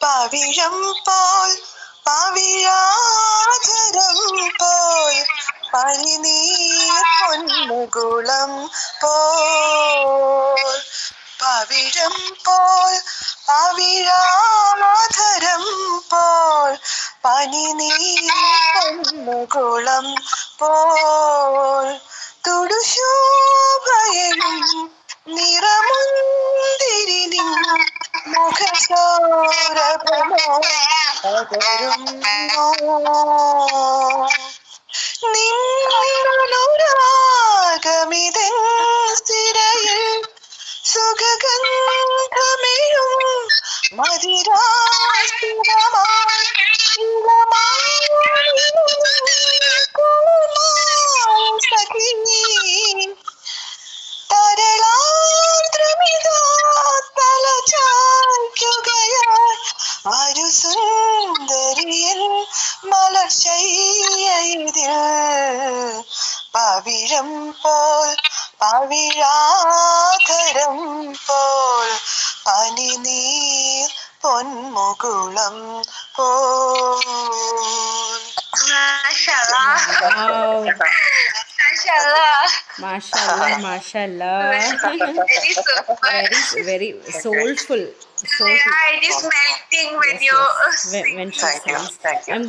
പവിഴം പോൽ പവിഴാധരം പോൽ പനിനീർ പൊന്നുകുളം പോൽ പവിഴം പോൽ പവിഴാധരം പോൽ പനിനീർ പൊന്നുകുളം പോൽ തുടുശോഭയും നിറമുന്തിരിനിൻ മുഖസൗരഭമോ പകരുന്നു നിന്നുരാഗമിതൻ സിരയിൽ സുഖഗന്ധമിഴും മതിരാസ്തിരമായി സഖി തരളാർദ്രമിതാ തലചായ്ക്കുകയായി ഒരു സുന്ദരിയൻ മലർശയ്യയിതിൽ പവിഴം പോൽ പവിഴാധരം പോൽ പനിനീർ പൊന്മുകുളം പോൽ. Mashallah, mashallah. Very soulful. Yeah, it is melting when you When she Thank you. sings. Thank you. I'm going